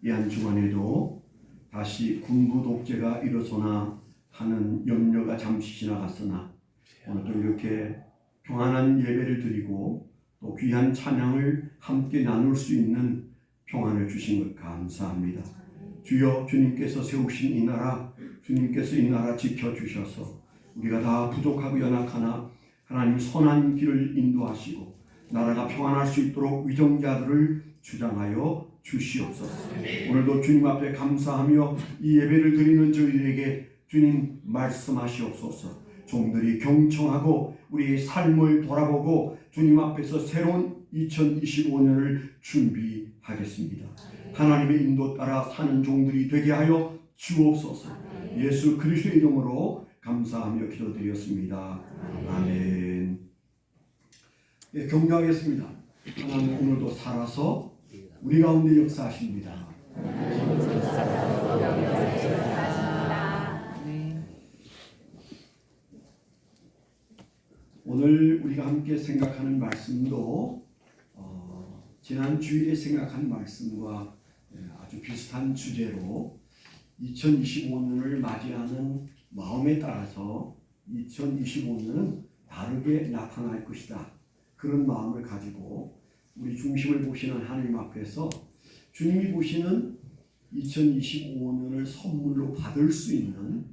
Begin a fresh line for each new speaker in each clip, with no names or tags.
한 주간에도 다시 군부 독재가 일어서나 하는 염려가 잠시 지나갔으나 오늘도 이렇게 평안한 예배를 드리고 또 귀한 찬양을 함께 나눌 수 있는 평안을 주신 것 감사합니다. 주여, 주님께서 세우신 이 나라, 주님께서 이 나라 지켜주셔서 우리가 다 부족하고 연약하나 하나님 선한 길을 인도하시고 나라가 평안할 수 있도록 위정자들을 주장하여 주시옵소서. 오늘도 주님 앞에 감사하며 이 예배를 드리는 저희들에게 주님 말씀하시옵소서. 종들이 경청하고 우리의 삶을 돌아보고 주님 앞에서 새로운 2025년을 준비하겠습니다. 하나님의 인도 따라 사는 종들이 되게 하여 주옵소서. 예수 그리스도의 이름으로 감사하며 기도드렸습니다. 아멘. 예, 격려하겠습니다. 하나님 오늘도 살아서 우리 가운데 역사하십니다. 오늘 우리가 함께 생각하는 말씀도 지난 주일에 생각한 말씀과 아주 비슷한 주제로 2025년을 맞이하는 마음에 따라서 2025년은 다르게 나타날 것이다. 그런 마음을 가지고 우리 중심을 보시는 하나님 앞에서 주님이 보시는 2025년을 선물로 받을 수 있는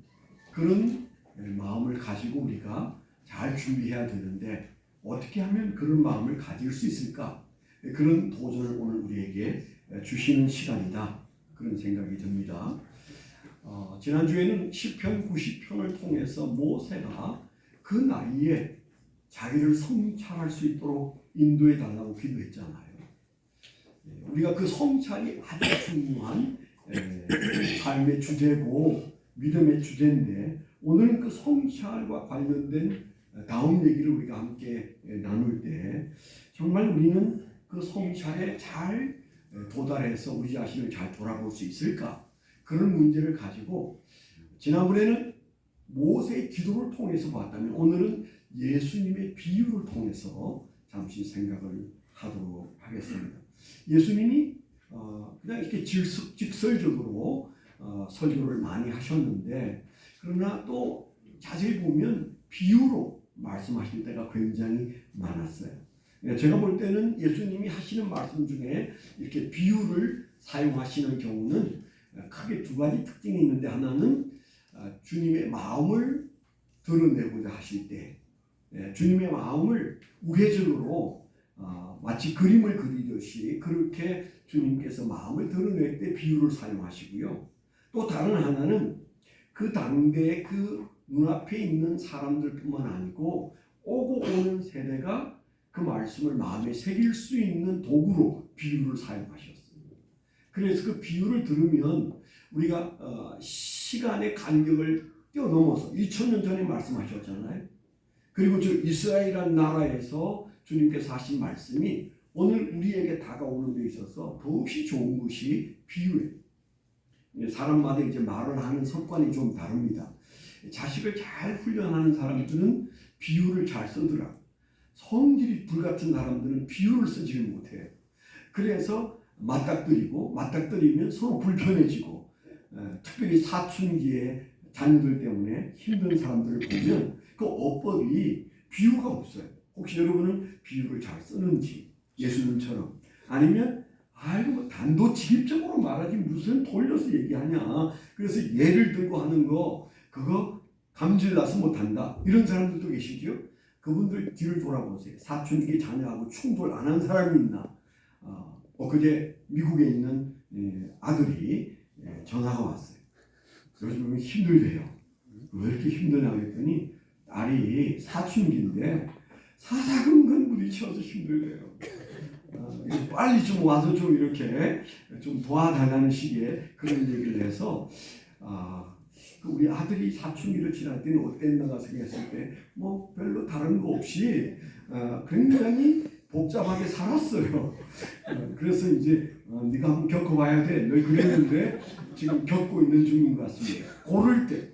그런 마음을 가지고 우리가 잘 준비해야 되는데 어떻게 하면 그런 마음을 가질 수 있을까? 그런 도전을 오늘 우리에게 주시는 시간이다. 그런 생각이 듭니다. 지난주에는 시편 90편을 통해서 모세가 그 나이에 자기를 성찰할 수 있도록 인도해 달라고 기도했잖아요. 우리가 그 성찰이 아주 중요한 삶의 주제고 믿음의 주제인데 오늘은 그 성찰과 관련된 다음 얘기를 우리가 함께 나눌 때 정말 우리는 그 성찰에 잘 도달해서 우리 자신을 잘 돌아볼 수 있을까? 그런 문제를 가지고 지난번에는 모세의 기도를 통해서 봤다면 오늘은 예수님의 비유를 통해서 잠시 생각을 하도록 하겠습니다. 예수님이 그냥 이렇게 직설적으로 설교를 많이 하셨는데 그러나 또 자세히 보면 비유로 말씀하실 때가 굉장히 많았어요. 제가 볼 때는 예수님이 하시는 말씀 중에 이렇게 비유를 사용하시는 경우는 크게 두 가지 특징이 있는데 하나는 주님의 마음을 드러내고자 하실 때 주님의 마음을 우회적으로 마치 그림을 그리듯이 그렇게 주님께서 마음을 드러낼 때 비유를 사용하시고요. 또 다른 하나는 그 당대의 그 눈앞에 있는 사람들뿐만 아니고 오고 오는 세대가 그 말씀을 마음에 새길 수 있는 도구로 비유를 사용하셨습니다. 그래서 그 비유를 들으면 우리가 시간의 간격을 뛰어넘어서 2000년 전에 말씀하셨잖아요. 그리고 저 이스라엘이라는 나라에서 주님께서 하신 말씀이 오늘 우리에게 다가오는 데 있어서 더없이 좋은 것이 비유예요. 사람마다 이제 말을 하는 습관이 좀 다릅니다. 자식을 잘 훈련하는 사람들은 비유를 잘 쓰더라. 성질이 불같은 사람들은 비유를 쓰지를 못해요. 그래서 맞닥뜨리면 서로 불편해지고 특별히 사춘기에 자녀들 때문에 힘든 사람들을 보면 그 어법이 비유가 없어요. 혹시 여러분은 비유를 잘 쓰는지 예수님처럼 아니면 뭐 단도직입적으로 말하지 무슨 돌려서 얘기하냐. 그래서 예를 들고 하는 거 그거 감질나서 못한다. 이런 사람들도 계시죠. 그분들 뒤를 돌아보세요. 사춘기 자녀하고 충돌 안 한 사람이 있나. 엊그제 미국에 있는 아들이 전화가 왔어요. 요즘 힘들대요. 왜 이렇게 힘드냐 했더니 딸이 사춘기인데 사사건건 부딪혀서 힘들대요. 빨리 좀 와서 좀 이렇게 좀 도와달라는 식의 그런 얘기를 해서 우리 아들이 사춘기를 지날 때는 어땠나가 생각했을 때 뭐 별로 다른 거 없이 굉장히 복잡하게 살았어요. 그래서 이제 네가 한번 겪어봐야 돼. 늘 그랬는데 지금 겪고 있는 중인 것 같습니다. 고를 때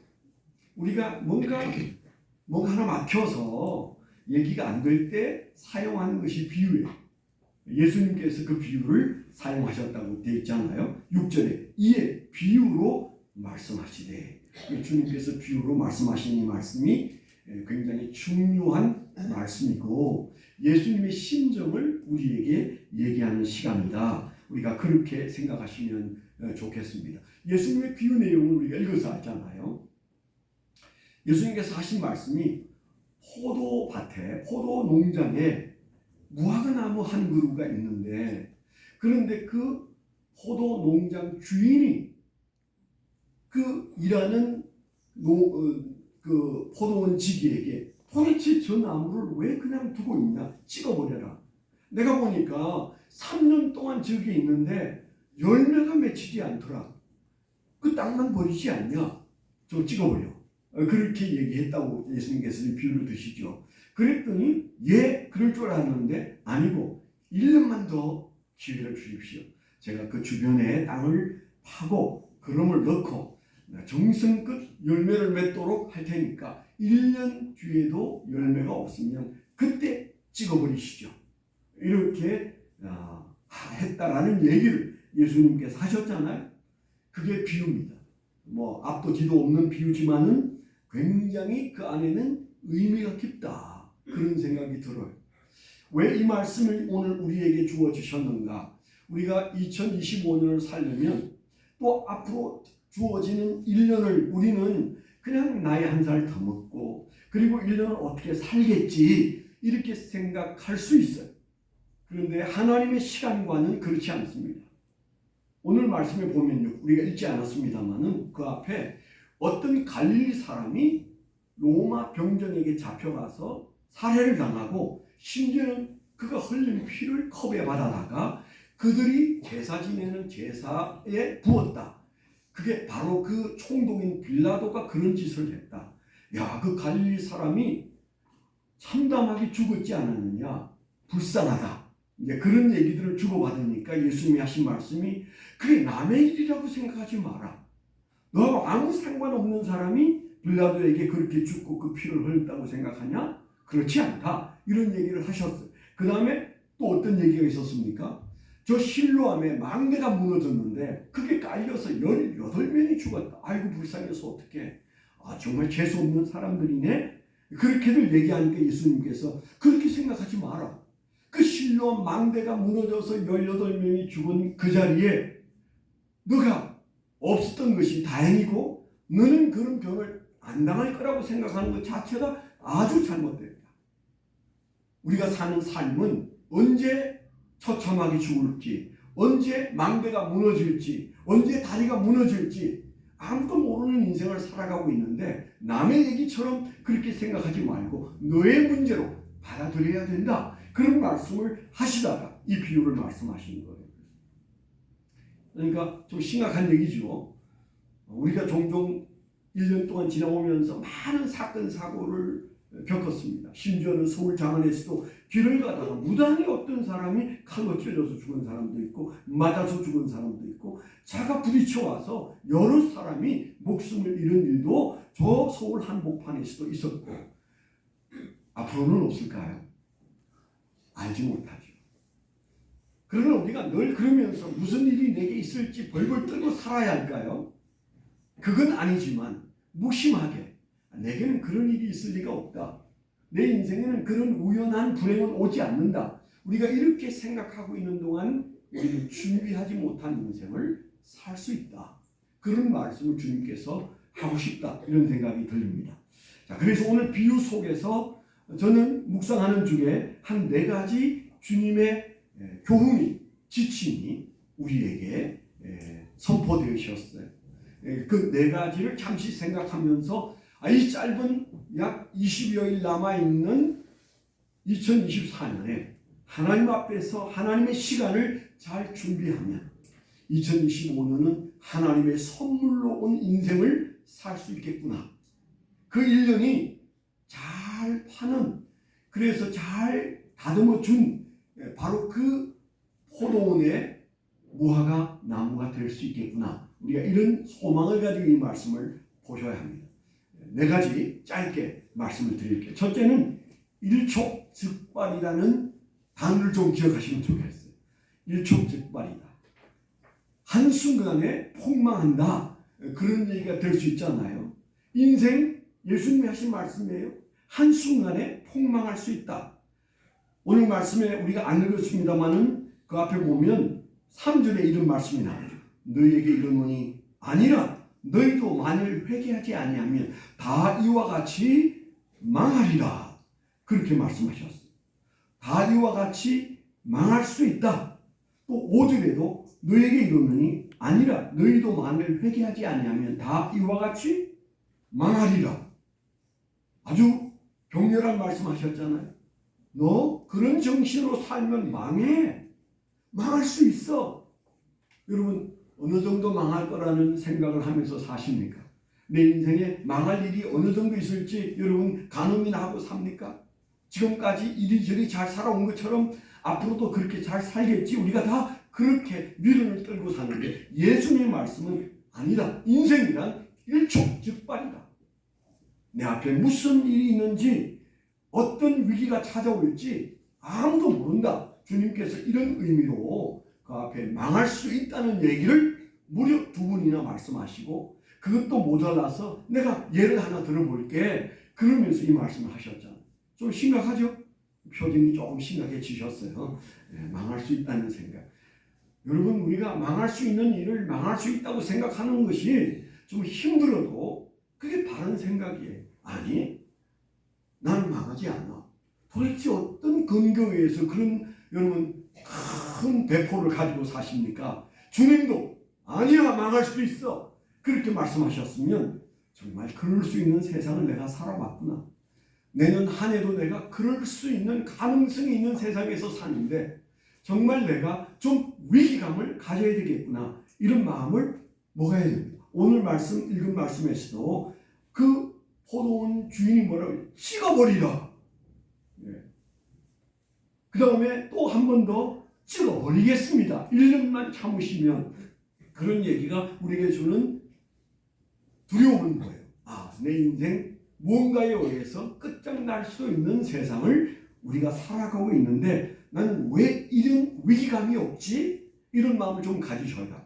우리가 뭔가 하나 막혀서 얘기가 안 될 때 사용하는 것이 비유예요. 예수님께서 그 비유를 사용하셨다고 되어 있잖아요. 6절에 이에 비유로 말씀하시되, 주님께서 비유로 말씀하신 이 말씀이 굉장히 중요한 말씀이고 예수님의 심정을 우리에게 얘기하는 시간이다. 우리가 그렇게 생각하시면 좋겠습니다. 예수님의 비유 내용을 우리가 읽어서 알잖아요. 예수님께서 하신 말씀이 포도밭에, 포도 농장에 무화과나무 한 그루가 있는데, 그런데 그 포도 농장 주인이 그 일하는 그 포도원 지기에게 도대체 저 나무를 왜 그냥 두고 있냐? 찍어버려라. 내가 보니까 3년 동안 저기 있는데 열매가 맺히지 않더라. 그 땅만 버리지 않냐? 저 찍어버려. 그렇게 얘기했다고 예수님께서 비유를 드시죠. 그랬더니 그럴 줄 알았는데 아니고 1년만 더 기회를 주십시오. 제가 그 주변에 땅을 파고 그름을 넣고 정성껏 열매를 맺도록 할 테니까 1년 뒤에도 열매가 없으면 그때 찍어버리시죠. 이렇게 했다라는 얘기를 예수님께서 하셨잖아요. 그게 비유입니다. 앞도 뒤도 없는 비유지만은 굉장히 그 안에는 의미가 깊다. 그런 생각이 들어요. 왜 이 말씀을 오늘 우리에게 주어 주셨는가? 우리가 2025년을 살려면 또 앞으로 주어지는 1년을 우리는 그냥 나이 한 살 더 먹고 그리고 1년을 어떻게 살겠지 이렇게 생각할 수 있어요. 그런데 하나님의 시간과는 그렇지 않습니다. 오늘 말씀에 보면요, 우리가 읽지 않았습니다만은 그 앞에 어떤 갈릴리 사람이 로마 병정에게 잡혀가서 살해를 당하고 심지어는 그가 흘린 피를 컵에 받아다가 그들이 제사 지내는 제사에 부었다. 그게 바로 그 총독인 빌라도가 그런 짓을 했다. 야, 그 갈릴리 사람이 참담하게 죽었지 않았느냐? 불쌍하다. 이제 그런 얘기들을 주고받으니까 예수님이 하신 말씀이 그게 남의 일이라고 생각하지 마라. 너하고 아무 상관없는 사람이 빌라도에게 그렇게 죽고 그 피를 흘렸다고 생각하냐? 그렇지 않다. 이런 얘기를 하셨어요. 그 다음에 또 어떤 얘기가 있었습니까? 저 실로암에 망대가 무너졌는데 그게 깔려서 18명이 죽었다. 아이고 불쌍해서 어떡해. 정말 재수 없는 사람들이네. 그렇게들 얘기하니까 예수님께서 그렇게 생각하지 마라. 그 실로암 망대가 무너져서 18명이 죽은 그 자리에 너가 없었던 것이 다행이고 너는 그런 병을 안 당할 거라고 생각하는 것 자체가 아주 잘못됐다. 우리가 사는 삶은 언제 처참하게 죽을지, 언제 망대가 무너질지, 언제 다리가 무너질지 아무도 모르는 인생을 살아가고 있는데 남의 얘기처럼 그렇게 생각하지 말고 너의 문제로 받아들여야 된다. 그런 말씀을 하시다가 이 비유를 말씀하신 거예요. 그러니까 좀 심각한 얘기죠. 우리가 종종 1년 동안 지나오면서 많은 사건 사고를 겪었습니다. 심지어는 서울 장안에서도 길을 가다가 무단히 어떤 사람이 칼로 찔려서 죽은 사람도 있고 맞아서 죽은 사람도 있고 차가 부딪혀와서 여러 사람이 목숨을 잃은 일도 저 서울 한복판에서도 있었고 앞으로는 없을까요? 알지 못하죠. 그러나 우리가 늘 그러면서 무슨 일이 내게 있을지 벌벌 떨고 살아야 할까요? 그건 아니지만 무심하게 내게는 그런 일이 있을 리가 없다. 내 인생에는 그런 우연한 불행은 오지 않는다. 우리가 이렇게 생각하고 있는 동안 우리는 준비하지 못한 인생을 살 수 있다. 그런 말씀을 주님께서 하고 싶다. 이런 생각이 들립니다. 자, 그래서 오늘 비유 속에서 저는 묵상하는 중에 한 4가지 주님의 교훈이, 지침이 우리에게 선포되셨어요. 그 4가지를 잠시 생각하면서 이 짧은 약 20여일 남아있는 2024년에 하나님 앞에서 하나님의 시간을 잘 준비하면 2025년은 하나님의 선물로 온 인생을 살 수 있겠구나. 그 1년이 잘 파는, 그래서 잘 다듬어 준 바로 그 포도원의 무화과 나무가 될 수 있겠구나. 우리가 이런 소망을 가지고 이 말씀을 보셔야 합니다. 4가지 짧게 말씀을 드릴게요. 첫째는 일촉즉발이라는 단어를 좀 기억하시면 좋겠어요. 일촉즉발이다. 한순간에 폭망한다. 그런 얘기가 될 수 있잖아요. 인생 예수님이 하신 말씀이에요. 한순간에 폭망할 수 있다. 오늘 말씀에 우리가 안 읽었습니다만은 그 앞에 보면 3절에 이런 말씀이 나오죠. 너희에게 이르노니 아니라 너희도 만일 회개하지 아니하면 다 이와 같이 망하리라. 그렇게 말씀하셨어요. 다 이와 같이 망할 수 있다. 또 5절에도 너희에게 이르노니 아니라 너희도 만일 회개하지 아니하면 다 이와 같이 망하리라. 아주 격렬한 말씀하셨잖아요. 너 그런 정신으로 살면 망해. 망할 수 있어. 여러분 어느 정도 망할 거라는 생각을 하면서 사십니까? 내 인생에 망할 일이 어느 정도 있을지 여러분 가늠이나 하고 삽니까? 지금까지 이리저리 잘 살아온 것처럼 앞으로도 그렇게 잘 살겠지. 우리가 다 그렇게 미련을 떨고 사는데 예수님의 말씀은 아니다. 인생이란 일촉즉발이다. 내 앞에 무슨 일이 있는지 어떤 위기가 찾아올지 아무도 모른다. 주님께서 이런 의미로 그 앞에 망할 수 있다는 얘기를 무려 2번이나 말씀하시고 그것도 모자라서 내가 예를 하나 들어볼게. 그러면서 이 말씀을 하셨잖아요. 좀 심각하죠? 표정이 조금 심각해지셨어요. 네, 망할 수 있다는 생각. 여러분 우리가 망할 수 있는 일을 망할 수 있다고 생각하는 것이 좀 힘들어도 그게 바른 생각이에요. 아니 나는 망하지 않아. 도대체 어떤 근거에 의해서 그런 여러분 큰 배포를 가지고 사십니까? 주님도 아니야 망할 수도 있어. 그렇게 말씀하셨으면 정말 그럴 수 있는 세상을 내가 살아왔구나. 내년 한 해도 내가 그럴 수 있는 가능성이 있는 세상에서 사는데 정말 내가 좀 위기감을 가져야 되겠구나. 이런 마음을 먹어야 됩니다. 오늘 말씀 읽은 말씀에서도 그 포도원 주인이 뭐라고 찍어버리라. 예. 그 다음에 또 한 번 더 찍어버리겠습니다. 1년만 참으시면. 그런 얘기가 우리에게 주는 두려움은 뭐예요? 아, 내 인생 무언가에 의해서 끝장날 수 있는 세상을 우리가 살아가고 있는데 나는 왜 이런 위기감이 없지? 이런 마음을 좀 가지셔야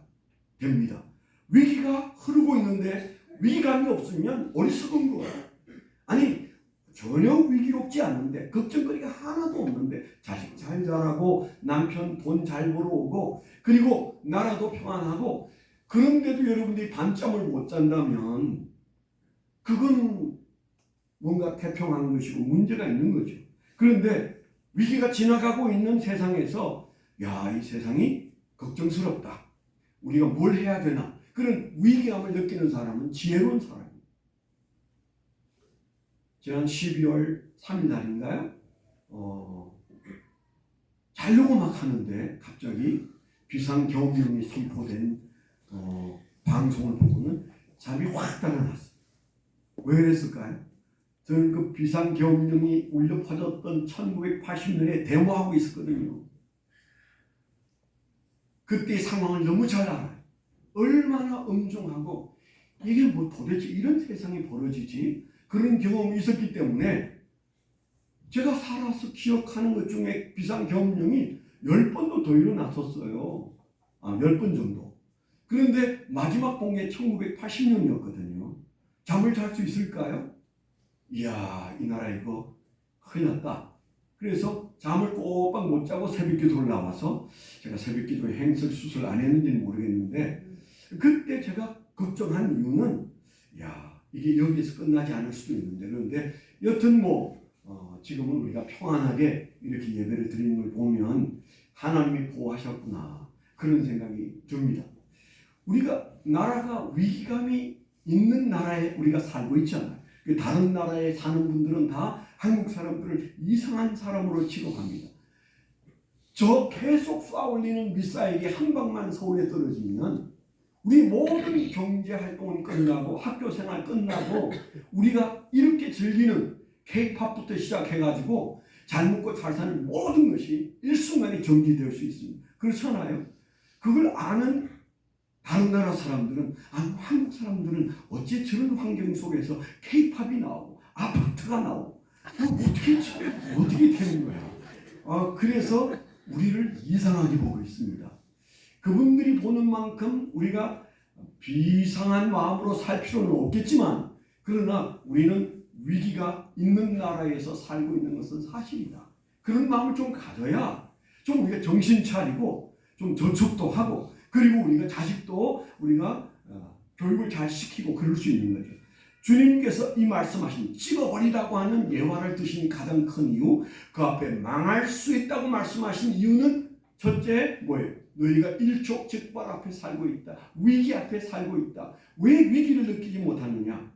됩니다. 위기가 흐르고 있는데 위기감이 없으면 어리석은 거예요. 아니 전혀 위기롭지 않은데 걱정거리가 하나도 없는데 자식 잘 자라고 남편 돈 잘 벌어오고 그리고 나라도 평안하고 그런데도 여러분들이 밤잠을 못 잔다면 그건 뭔가 태평한 것이고 문제가 있는 거죠. 그런데 위기가 지나가고 있는 세상에서 야, 이 세상이 걱정스럽다. 우리가 뭘 해야 되나. 그런 위기감을 느끼는 사람은 지혜로운 사람입니다. 지난 12월 3일 날인가요? 자려고 막 하는데 갑자기 비상경보령이 선포된 방송을 보고는 잠이 확 달아났어요. 왜 그랬을까요? 저는 그 비상경보령이 울려 퍼졌던 1980년에 데모하고 있었거든요. 그때 상황을 너무 잘 알아요. 얼마나 엄중하고 이게 뭐 도대체 이런 세상이 벌어지지? 그런 경험이 있었기 때문에 제가 살아서 기억하는 것 중에 비상경보령이 10번도 더 일어났었어요. 10번 정도. 그런데 마지막 본 게 1980년이었거든요. 잠을 잘 수 있을까요? 이야, 이 나라 이거 큰일 났다. 그래서 잠을 꼬박 못 자고 새벽기도를 나와서 제가 새벽기도에 행설수설 안 했는지는 모르겠는데 그때 제가 걱정한 이유는 야, 이게 여기서 끝나지 않을 수도 있는데 그런데 여튼 지금은 우리가 평안하게 이렇게 예배를 드리는 걸 보면 하나님이 보호하셨구나 그런 생각이 듭니다. 우리가 나라가 위기감이 있는 나라에 우리가 살고 있잖아요. 다른 나라에 사는 분들은 다 한국 사람들을 이상한 사람으로 취급합니다. 저 계속 쏘아올리는 미사일이 한 방만 서울에 떨어지면 우리 모든 경제활동은 끝나고 학교생활 끝나고 우리가 이렇게 즐기는 K-팝부터 시작해가지고 잘 먹고 잘 사는 모든 것이 일순간에 정지될 수 있습니다. 그렇잖아요. 그걸 아는 다른 나라 사람들은 한국 사람들은 어째 저런 환경 속에서 K-팝이 나오고 아파트가 나오고 어떻게 되는 거야. 그래서 우리를 이상하게 보고 있습니다. 그분들이 보는 만큼 우리가 비상한 마음으로 살 필요는 없겠지만, 그러나 우리는 위기가 있는 나라에서 살고 있는 것은 사실이다. 그런 마음을 좀 가져야 좀 우리가 정신 차리고 좀 저축도 하고, 그리고 우리가 자식도 우리가 교육을 잘 시키고 그럴 수 있는 거죠. 주님께서 이 말씀하신 찍어버리라고 하는 예화를 드신 가장 큰 이유, 그 앞에 망할 수 있다고 말씀하신 이유는 첫째 뭐예요? 너희가 일촉즉발 앞에 살고 있다. 위기 앞에 살고 있다. 왜 위기를 느끼지 못하느냐?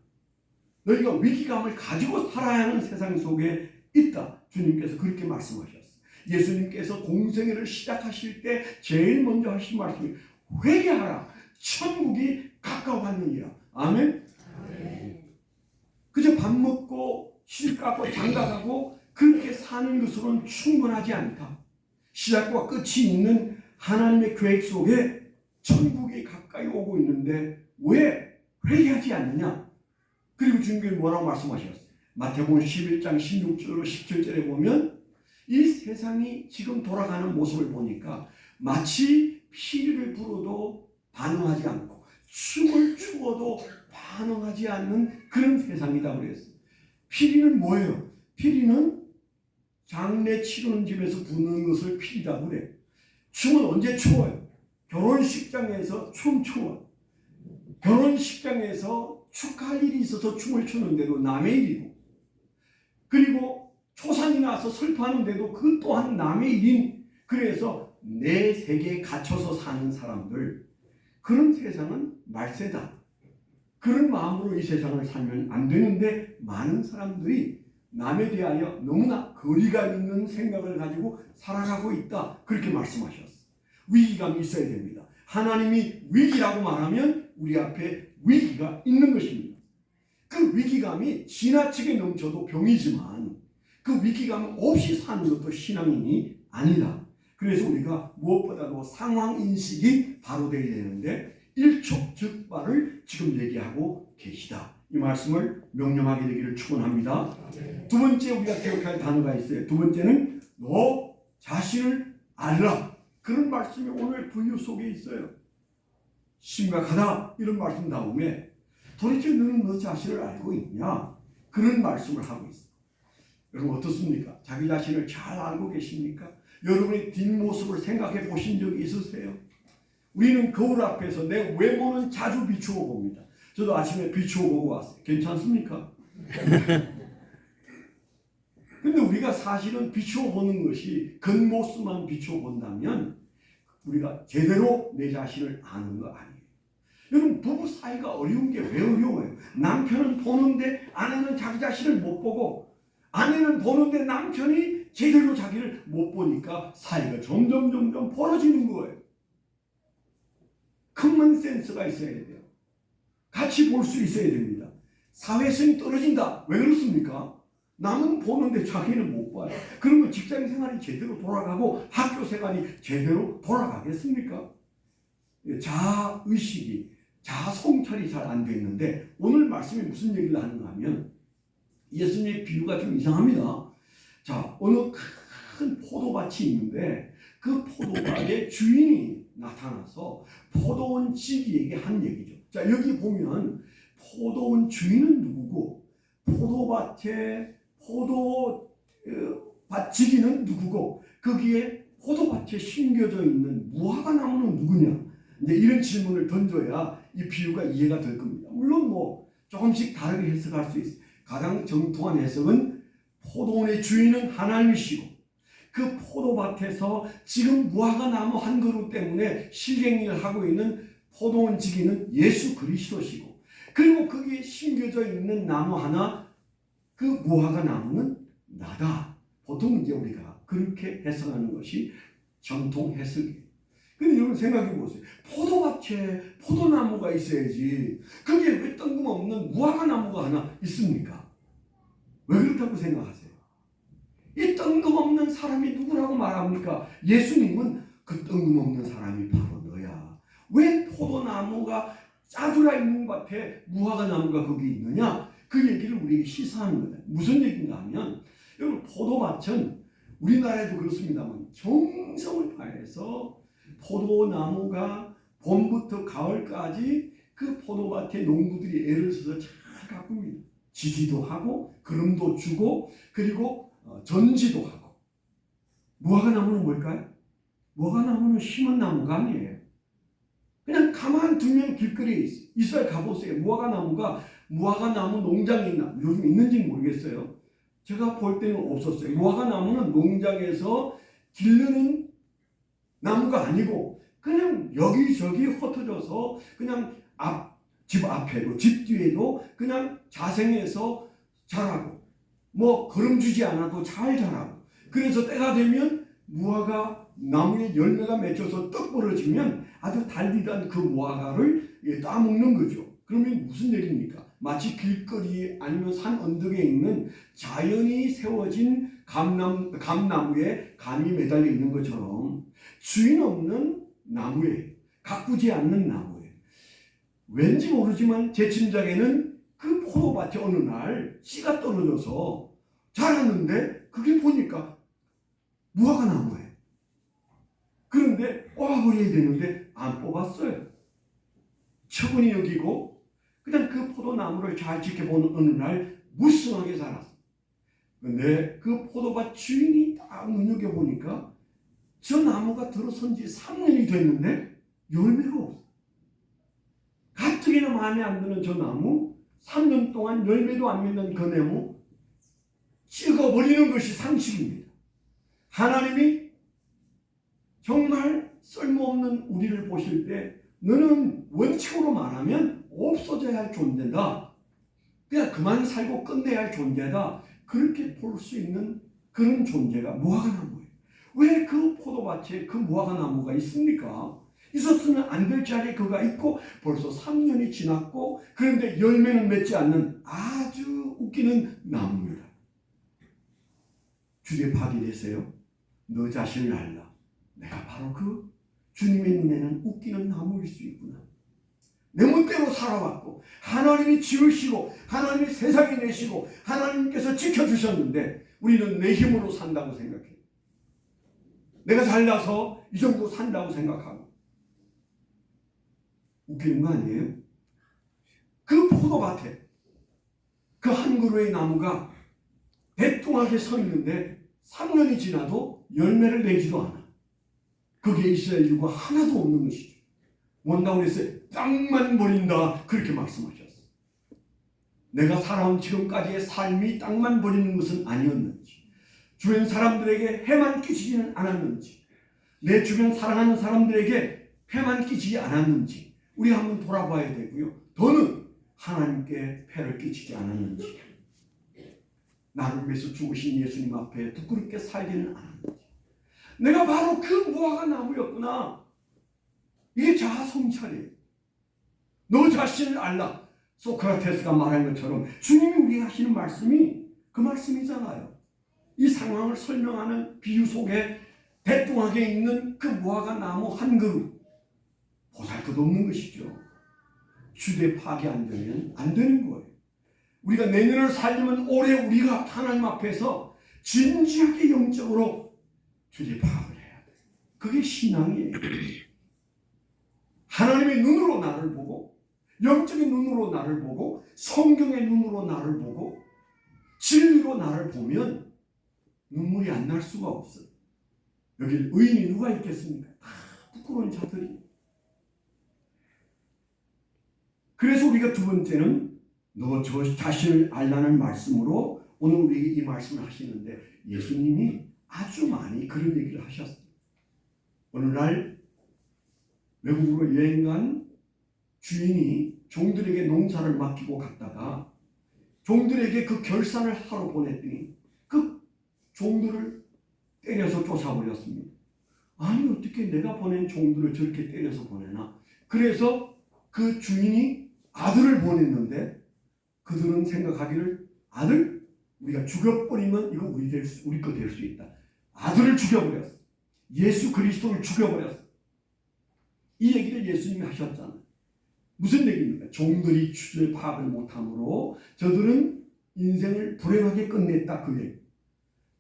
너희가 위기감을 가지고 살아야 하는 세상 속에 있다. 주님께서 그렇게 말씀하셨어요. 예수님께서 공생애를 시작하실 때 제일 먼저 하신 말씀이 회개하라. 천국이 가까워왔느니라. 아멘? 그저 밥 먹고 시집 가고 장가가고 그렇게 사는 것으로는 충분하지 않다. 시작과 끝이 있는 하나님의 계획 속에 천국이 가까이 오고 있는데 왜 회개하지 않느냐? 그리고 주님께서 뭐라고 말씀하셨어요? 마태복음 11장 16절로 17절에 보면 이 세상이 지금 돌아가는 모습을 보니까 마치 피리를 불어도 반응하지 않고 춤을 추어도 반응하지 않는 그런 세상이다 그랬어요. 피리는 뭐예요? 피리는 장례 치르는 집에서 부는 것을 피리다 그래. 춤은 언제 추어요? 결혼식장에서 춤 추어. 결혼식장에서 축하할 일이 있어서 춤을 추는데도 남의 일이고, 그리고 초상이 나서 슬퍼하는데도 그 또한 남의 일인, 그래서 내 세계에 갇혀서 사는 사람들, 그런 세상은 말세다. 그런 마음으로 이 세상을 살면 안 되는데 많은 사람들이 남에 대하여 너무나 거리가 있는 생각을 가지고 살아가고 있다. 그렇게 말씀하셨어요. 위기감이 있어야 됩니다. 하나님이 위기라고 말하면 우리 앞에 위기가 있는 것입니다. 그 위기감이 지나치게 넘쳐도 병이지만 그 위기감 없이 사는 것도 신앙인이 아니다. 그래서 우리가 무엇보다도 상황인식이 바로 되어야 되는데 일촉즉발을 지금 얘기하고 계시다. 이 말씀을 명령하게 되기를 축원합니다. 두 번째 우리가 기억할 단어가 있어요. 두 번째는 너 자신을 알라. 그런 말씀이 오늘 부유 속에 있어요. 심각하다 이런 말씀 다음에 도대체 너는 너 자신을 알고 있냐? 그런 말씀을 하고 있어요. 여러분 어떻습니까? 자기 자신을 잘 알고 계십니까? 여러분의 뒷모습을 생각해 보신 적이 있으세요? 우리는 거울 앞에서 내 외모는 자주 비추어 봅니다. 저도 아침에 비추어 보고 왔어요. 괜찮습니까? 근데 우리가 사실은 비추어 보는 것이 겉모습만 비추어 본다면 우리가 제대로 내 자신을 아는 거 아니에요. 여러분 부부 사이가 어려운 게 왜 어려워요? 남편은 보는데 아내는 자기 자신을 못 보고, 아내는 보는데 남편이 제대로 자기를 못 보니까 사이가 점점 벌어지는 거예요. 커먼 센스가 있어야 돼요. 같이 볼 수 있어야 됩니다. 사회성이 떨어진다. 왜 그렇습니까? 남은 보는데 자기는 못 봐요. 그러면 직장 생활이 제대로 돌아가고 학교 생활이 제대로 돌아가겠습니까? 자의식이, 자성찰이 잘 안 돼 있는데 오늘 말씀이 무슨 얘기를 하는가 하면 예수님의 비유가 좀 이상합니다. 자, 어느 큰 포도밭이 있는데 그 포도밭의 주인이 나타나서 포도원 지기에게 한 얘기죠. 자, 여기 보면 포도원 주인은 누구고 포도밭의 포도밭 지기는 누구고 거기에 포도밭에 심겨져 있는 무화과 나무는 누구냐? 이제 이런 질문을 던져야 이 비유가 이해가 될 겁니다. 물론 뭐 조금씩 다르게 해석할 수 있어요. 가장 정통한 해석은 포도원의 주인은 하나님이시고 그 포도밭에서 지금 무화과 나무 한 그루 때문에 실갱이를 하고 있는 포도원 지기는 예수 그리스도시고, 그리고 거기에 심겨져 있는 나무 하나, 그 무화과 나무는 나다. 보통 이제 우리가 그렇게 해석하는 것이 정통 해석이에요. 근데 여러분 생각해 보세요. 포도밭에 포도나무가 있어야지 거기에 왜 뜬금없는 무화과 나무가 하나 있습니까? 왜 그렇다고 생각하세요? 이 뜬금없는 사람이 누구라고 말합니까? 예수님은 그 뜬금없는 사람이 바로 너야. 왜 포도나무가 짜들어 있는 밭에 무화과 나무가 거기 있느냐? 그 얘기를 우리에게 시사하는 거예요. 무슨 얘기인가 하면 여러분 포도밭은 우리나라에도 그렇습니다만 정성을 다해서 포도나무가 봄부터 가을까지 그 포도밭에 농부들이 애를 써서 잘 가꿉니다. 지지도 하고 그름도 주고 그리고 전지도 하고. 무화과나무는 뭘까요? 무화과나무는 심은 나무가 아니에요. 그냥 가만 두면 길거리에 있어요. 이스라엘 가보세요. 무화과나무 농장이 있나? 요즘 있는지 모르겠어요. 제가 볼 때는 없었어요. 무화과나무는 농장에서 기르는 나무가 아니고 그냥 여기저기 흩어져서 그냥 집 앞에도 집 뒤에도 그냥 자생해서 자라고 뭐 거름 주지 않아도 잘 자라고. 그래서 때가 되면 무화과 나무에 열매가 맺혀서 떡 벌어지면 아주 달디단 그 무화과를 따먹는 거죠. 그러면 무슨 얘기입니까? 마치 길거리 아니면 산 언덕에 있는 자연이 세워진 감나무에 감이 매달려 있는 것처럼 주인 없는 나무에, 가꾸지 않는 나무에, 왠지 모르지만 제 짐작에는 그 포도밭에 어느 날 씨가 떨어져서 자랐는데 그게 보니까 무화과 나무예요. 그런데 뽑아버려야 되는데 안 뽑았어요. 처분이 여기고 그냥 그 포도나무를 잘 지켜보는 어느 날 무성하게 자랐어요. 근데 그 포도밭 주인이 딱 눈여겨보니까 저 나무가 들어선 지 3년이 됐는데 열매가 없어. 가뜩이나 마음에 안 드는 저 나무, 3년 동안 열매도 안 맺는 그 나무 찍어버리는 것이 상식입니다. 하나님이 정말 쓸모없는 우리를 보실 때 너는 원칙으로 말하면 없어져야 할 존재다. 그냥 그만 살고 끝내야 할 존재다. 그렇게 볼 수 있는 그런 존재가 무화과나무예요. 왜 그 포도밭에 그 무화과나무가 있습니까? 있었으면 안 될 자리에 그가 있고 벌써 3년이 지났고 그런데 열매는 맺지 않는 아주 웃기는 나무입니다. 주의 박이 되세요. 너 자신을 알라. 내가 바로 그 주님의 눈에는 웃기는 나무일 수 있구나. 내 멋대로 살아왔고 하나님이 지으시고 하나님이 세상에 내시고 하나님께서 지켜주셨는데 우리는 내 힘으로 산다고 생각해요. 내가 잘나서 이 정도 산다고 생각하고. 웃기는 거 아니에요? 그 포도밭에 그 한 그루의 나무가 대뚱하게 서 있는데 3년이 지나도 열매를 내지도 않아. 거기에 이스라엘 일구가 하나도 없는 것이죠. 원다고 그랬어요. 땅만 버린다. 그렇게 말씀하셨어요. 내가 살아온 지금까지의 삶이 땅만 버리는 것은 아니었는지, 주변 사람들에게 해만 끼치지는 않았는지, 내 주변 사랑하는 사람들에게 해만 끼치지 않았는지 우리 한번 돌아봐야 되고요. 더는 하나님께 폐를 끼치지 않았는지, 나를 위해서 죽으신 예수님 앞에 부끄럽게 살지는 않았는지, 내가 바로 그 무화과 나무였구나. 이게 자아 성찰이에요. 너 자신을 알라. 소크라테스가 말한 것처럼 주님이 우리에게 하시는 말씀이 그 말씀이잖아요. 이 상황을 설명하는 비유 속에 대뚱하게 있는 그 무화과 나무 한 그루, 보잘것없는 것이죠. 주대 파악이 안 되면 안 되는 거예요. 우리가 내년을 살려면 올해 우리가 하나님 앞에서 진지하게 영적으로 주제 파악을 해야 돼요. 그게 신앙이에요. 하나님의 눈으로 나를 보고, 영적인 눈으로 나를 보고, 성경의 눈으로 나를 보고, 진리로 나를 보면 눈물이 안 날 수가 없어요. 여기 의인이 누가 있겠습니까? 다 부끄러운 자들이. 그래서 우리가 두 번째는 너 저 자신을 알라는 말씀으로 오늘 우리에게 이 말씀을 하시는데 예수님이 아주 많이 그런 얘기를 하셨어요. 어느 날 외국으로 여행 간 주인이 종들에게 농사를 맡기고 갔다가 종들에게 그 결산을 하러 보냈더니 그 종들을 때려서 쫓아버렸습니다. 아니 어떻게 내가 보낸 종들을 저렇게 때려서 보내나. 그래서 그 주인이 아들을 보냈는데 그들은 생각하기를 아들? 우리가 죽여버리면 이거 우리 거 될 수 있다. 아들을 죽여버렸어. 예수 그리스도를 죽여버렸어. 이 얘기를 예수님이 하셨잖아요. 무슨 얘기입니까? 종들이 주제 파악을 못함으로 저들은 인생을 불행하게 끝냈다. 그 얘기.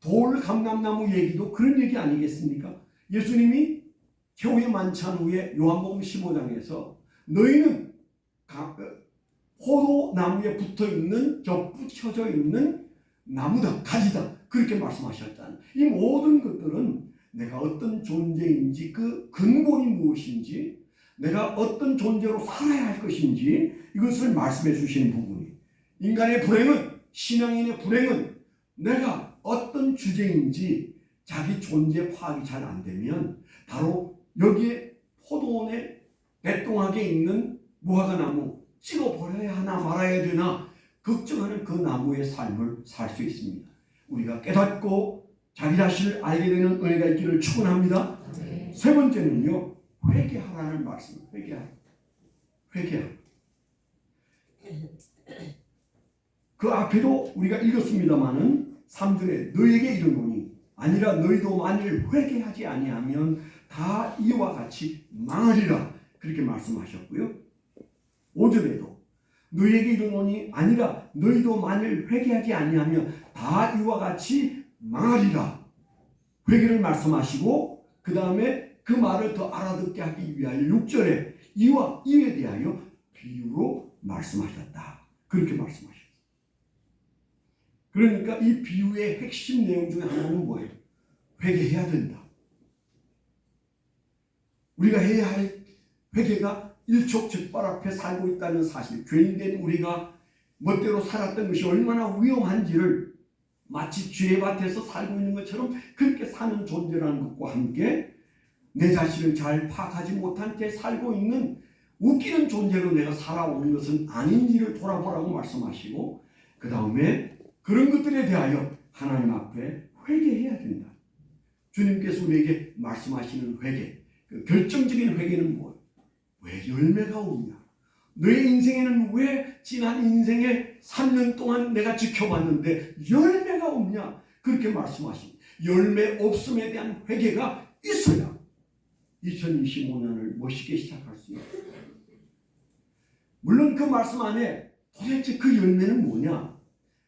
돌 감람나무 얘기도 그런 얘기 아니겠습니까? 예수님이 최후의 만찬 후에 요한복음 15장에서 너희는 포도나무에 붙어있는 붙여져 있는 나무다, 가지다, 그렇게 말씀하셨다는 이 모든 것들은 내가 어떤 존재인지, 그 근본이 무엇인지, 내가 어떤 존재로 살아야 할 것인지 이것을 말씀해 주시는 부분이, 인간의 불행은, 신앙인의 불행은 내가 어떤 주제인지 자기 존재 파악이 잘 안 되면 바로 여기에 포도원에 백동하게 있는 무화과나무 찍어버려야 하나 말아야 되나 걱정하는 그 나무의 삶을 살 수 있습니다. 우리가 깨닫고 자기 자신을 알게 되는 은혜가 있기를 축원합니다.
네.
세 번째는요, 회개하라는 말씀. 회개하라. 그 앞에도 우리가 읽었습니다마는 3절에 너에게 이르노니 아니라 너희도 만일 회개하지 아니하면 다 이와 같이 망하리라, 그렇게 말씀하셨고요. 5절에도 너희에게 이르노니 아니라 너희도 만일 회개하지 아니하면 다 이와 같이 망하리라, 회개를 말씀하시고 그 다음에 그 말을 더 알아듣게 하기 위하여 6절에 이와 이에 대하여 비유로 말씀하셨다, 그렇게 말씀하셨어요. 그러니까 이 비유의 핵심 내용 중에 하나는 뭐예요? 회개해야 된다. 우리가 해야 할 회개가 일촉즉발 앞에 살고 있다는 사실, 죄인된 우리가 멋대로 살았던 것이 얼마나 위험한지를 마치 죄밭에서 살고 있는 것처럼 그렇게 사는 존재라는 것과 함께 내 자신을 잘 파악하지 못한 채 살고 있는 웃기는 존재로 내가 살아오는 것은 아닌지를 돌아보라고 말씀하시고, 그 다음에 그런 것들에 대하여 하나님 앞에 회개해야 된다. 주님께서 우리에게 말씀하시는 회개, 그 결정적인 회개는 뭐예요? 왜 열매가 없냐? 너의 인생에는 왜 지난 인생의 3년 동안 내가 지켜봤는데 열매가 없냐? 그렇게 말씀하십니다. 열매 없음에 대한 회개가 있어야 2025년을 멋있게 시작할 수 있어요. 물론 그 말씀 안에 도대체 그 열매는 뭐냐?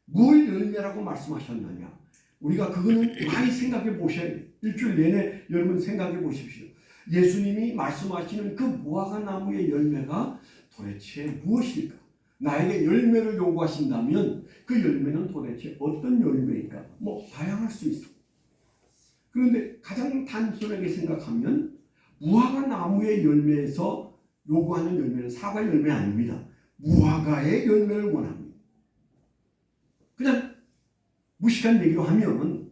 뭘 열매라고 말씀하셨느냐? 우리가 그거는 많이 생각해 보셔야 돼요. 일주일 내내 여러분 생각해 보십시오. 예수님이 말씀하시는 그 무화과 나무의 열매가 도대체 무엇일까? 나에게 열매를 요구하신다면 그 열매는 도대체 어떤 열매일까? 다양할 수 있어. 그런데 가장 단순하게 생각하면 무화과 나무의 열매에서 요구하는 열매는 사과 열매 아닙니다. 무화과의 열매를 원합니다. 그냥 무식한 얘기로 하면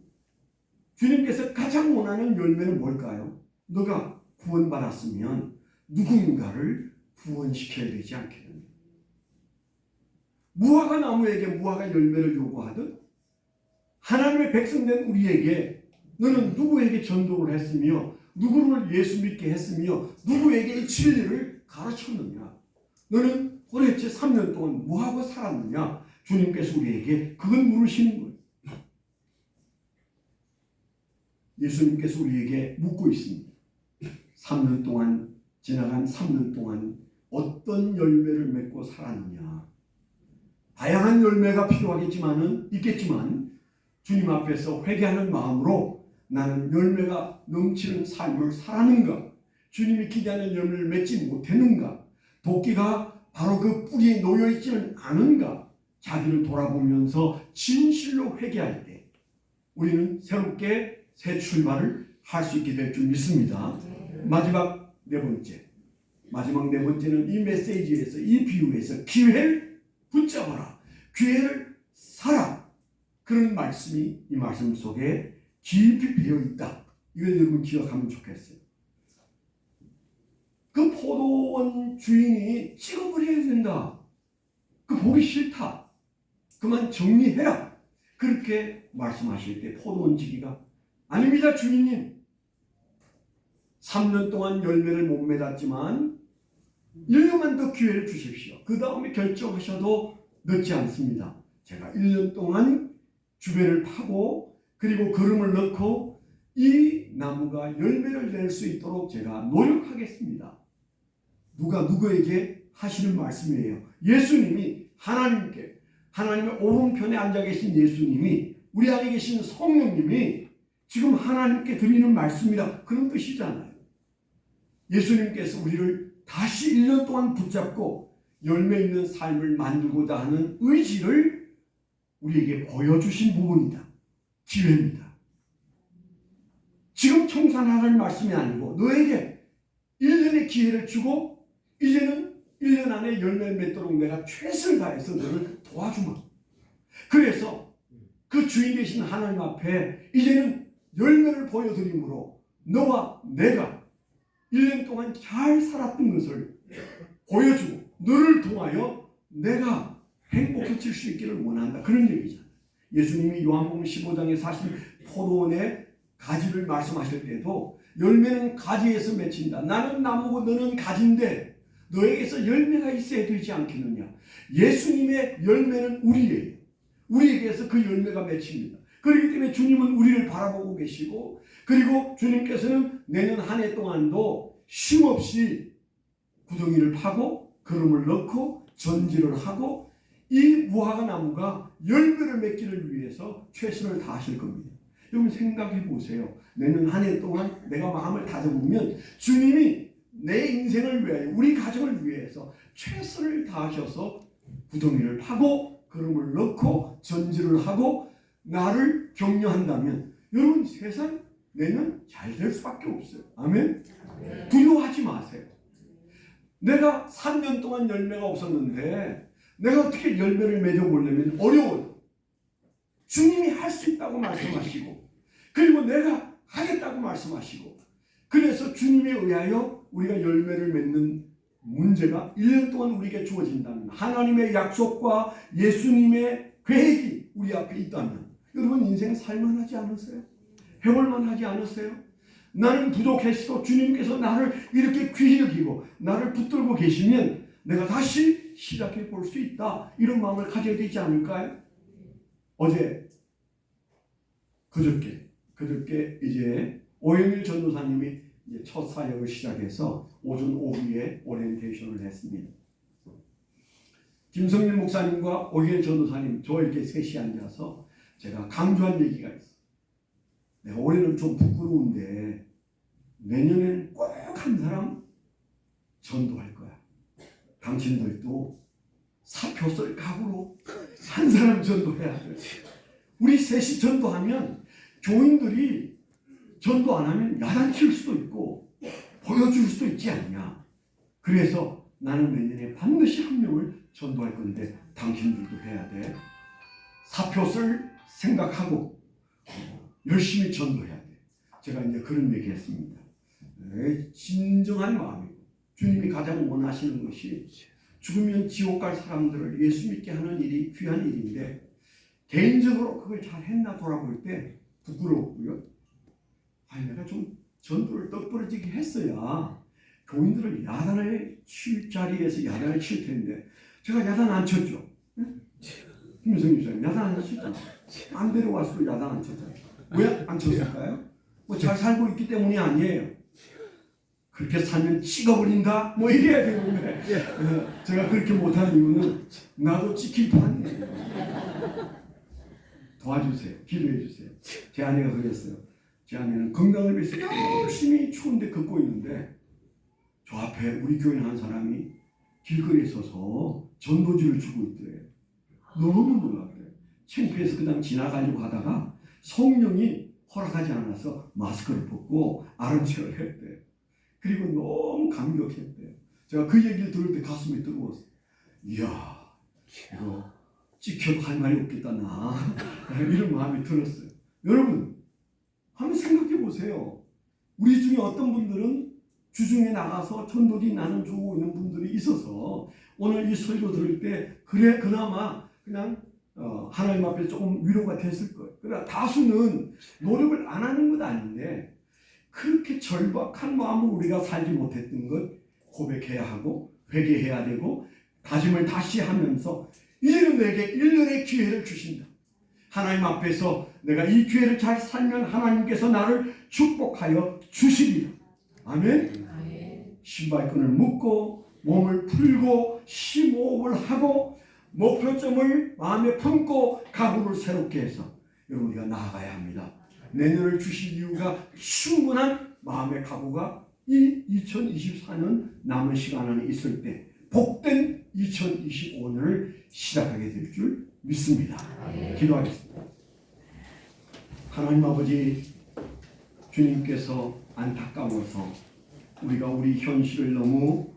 주님께서 가장 원하는 열매는 뭘까요? 너가 구원받았으면 누군가를 구원시켜야 되지 않겠느냐. 무화과 나무에게 무화과 열매를 요구하듯 하나님의 백성된 우리에게 너는 누구에게 전도를 했으며 누구를 예수 믿게 했으며 누구에게 이 진리를 가르쳤느냐. 너는 도대체 3년 동안 뭐하고 살았느냐. 주님께서 우리에게 그걸 물으시는 거예요. 예수님께서 우리에게 묻고 있습니다. 3년 동안, 지나간 3년 동안 어떤 열매를 맺고 살았느냐. 다양한 열매가 있겠지만 주님 앞에서 회개하는 마음으로 나는 열매가 넘치는 삶을 살았는가, 주님이 기대하는 열매를 맺지 못했는가, 도끼가 바로 그 뿌리에 놓여있지는 않은가, 자기를 돌아보면서 진실로 회개할 때 우리는 새롭게 새 출발을 할 수 있게 될 줄 믿습니다. 마지막 네 번째는 이 메시지에서, 이 비유에서 기회를 붙잡아라, 기회를 살아, 그런 말씀이 이 말씀 속에 깊이 배어 있다. 이걸 여러분 기억하면 좋겠어요. 그 포도원 주인이 찍어버려야 된다. 그 보기 싫다. 그만 정리해라. 그렇게 말씀하실 때 포도원 지기가 아닙니다, 주인님. 3년 동안 열매를 못 맺었지만 1년만 더 기회를 주십시오. 그 다음에 결정하셔도 늦지 않습니다. 제가 1년 동안 주변을 파고 그리고 거름을 넣고 이 나무가 열매를 낼 수 있도록 제가 노력하겠습니다. 누가 누구에게 하시는 말씀이에요. 예수님이 하나님의 오른편에 앉아 계신 예수님이, 우리 안에 계신 성령님이 지금 하나님께 드리는 말씀이다, 그런 뜻이잖아요. 예수님께서 우리를 다시 1년 동안 붙잡고 열매 있는 삶을 만들고자 하는 의지를 우리에게 보여주신 부분이다. 기회입니다. 지금 청산하라는 말씀이 아니고 너에게 1년의 기회를 주고 이제는 1년 안에 열매를 맺도록 내가 최선을 다해서 너를 도와주마. 그래서 그 주인 되신 하나님 앞에 이제는 열매를 보여드림으로 너와 내가 1년 동안 잘 살았던 것을 보여주고 너를 통하여 내가 행복해질 수 있기를 원한다. 그런 얘기잖아요. 예수님이 요한복음 15장에 사실 포도원의 가지를 말씀하실 때도 열매는 가지에서 맺힌다. 나는 나무고 너는 가지인데 너에게서 열매가 있어야 되지 않겠느냐. 예수님의 열매는 우리예요. 우리에게서 그 열매가 맺힙니다. 그렇기 때문에 주님은 우리를 바라보고 계시고 그리고 주님께서는 내년 한 해 동안도 쉼없이 구덩이를 파고 거름을 넣고 전지를 하고 이 무화과 나무가 열매를 맺기를 위해서 최선을 다하실 겁니다. 여러분 생각해 보세요. 내년 한 해 동안 내가 마음을 다져보면 주님이 내 인생을 위하여 우리 가정을 위해서 최선을 다하셔서 구덩이를 파고 거름을 넣고 전지를 하고 나를 격려한다면 여러분 세상 내년 잘 될 수밖에 없어요. 아멘? 두려워하지 마세요. 내가 3년 동안 열매가 없었는데 내가 어떻게 열매를 맺어보려면 어려워요. 주님이 할 수 있다고 말씀하시고 그리고 내가 하겠다고 말씀하시고 그래서 주님에 의하여 우리가 열매를 맺는 문제가 1년 동안 우리에게 주어진다면 하나님의 약속과 예수님의 계획이 우리 앞에 있다면 여러분 인생 살만하지 않으세요? 해볼만하지 않으세요? 나는 부족했어도 주님께서 나를 이렇게 귀히 여기고 나를 붙들고 계시면 내가 다시 시작해 볼 수 있다. 이런 마음을 가져야 되지 않을까요? 어제 그저께 이제 오영일 전도사님이 이제 첫 사역을 시작해서 오전 오후에 오리엔테이션을 했습니다. 김성일 목사님과 오영일 전도사님 저 이렇게 셋이 앉아서 제가 강조한 얘기가 있어요. 내가 올해는 좀 부끄러운데 내년에는 꼭 한 사람 전도할 거야. 당신들도 사표 쓸 각오로 한 사람 전도해야 돼. 우리 셋이 전도하면 교인들이 전도 안 하면 야단칠 수도 있고 보여줄 수도 있지 않냐. 그래서 나는 내년에 반드시 한 명을 전도할 건데 당신들도 해야 돼. 사표 쓸 생각하고 열심히 전도해야 돼. 제가 이제 그런 얘기 했습니다. 진정한 마음이고 주님이 가장 원하시는 것이 죽으면 지옥 갈 사람들을 예수 믿게 하는 일이 귀한 일인데 개인적으로 그걸 잘 했나 돌아볼 때 부끄럽고요. 내가 좀 전도를 떡부러지게 했어야 교인들을 야단을 칠 자리에서 야단을 칠 텐데 제가 야단 안 쳤죠. 김민성 집사님 야단 안 쳤잖아요. 안 데려왔어도 야단 안 쳤잖아요. 왜 안 쳤을까요? 뭐 잘 살고 있기 때문이 아니에요. 그렇게 살면 찍어버린다? 뭐 이래야 되는데 제가 그렇게 못한 이유는 나도 찍힐 판이에요. 도와주세요. 기도해 주세요. 제 아내가 그랬어요. 제 아내는 건강을 위해서 열심히 추운데 걷고 있는데 저 앞에 우리 교인 한 사람이 길거리에 서서 전도지를 주고 있더래요. 너무 놀랐대요. 창피해서 그냥 지나가려고 하다가 성령이 허락하지 않아서 마스크를 벗고 아는 척을 했대요. 그리고 너무 감격했대요. 제가 그 얘기를 들을 때 가슴이 뜨거웠어요. 이야, 이거 찍혀도 할 말이 없겠다 나. 이런 마음이 들었어요. 여러분, 한번 생각해 보세요. 우리 중에 어떤 분들은 주중에 나가서 전도지 나눠주고 있는 분들이 있어서 오늘 이 설교 들을 때 그래 그나마 그냥 하나님 앞에 조금 위로가 됐을 거예요. 그러나 다수는 노력을 안 하는 건 아닌데 그렇게 절박한 마음으로 우리가 살지 못했던 것 고백해야 하고 회개해야 되고 다짐을 다시 하면서 이제는 내게 1년의 기회를 주신다. 하나님 앞에서 내가 이 기회를 잘 살면 하나님께서 나를 축복하여 주시리라. 아멘. 신발끈을 묶고 몸을 풀고 심호흡을 하고 목표점을 마음에 품고 각오를 새롭게 해서 여러분 우리가 나아가야 합니다. 내년을 주실 이유가 충분한 마음의 각오가 이 2024년 남은 시간 안에 있을 때 복된 2025년을 시작하게 될 줄 믿습니다. 기도하겠습니다. 하나님 아버지, 주님께서 안타까워서 우리가 우리 현실을 너무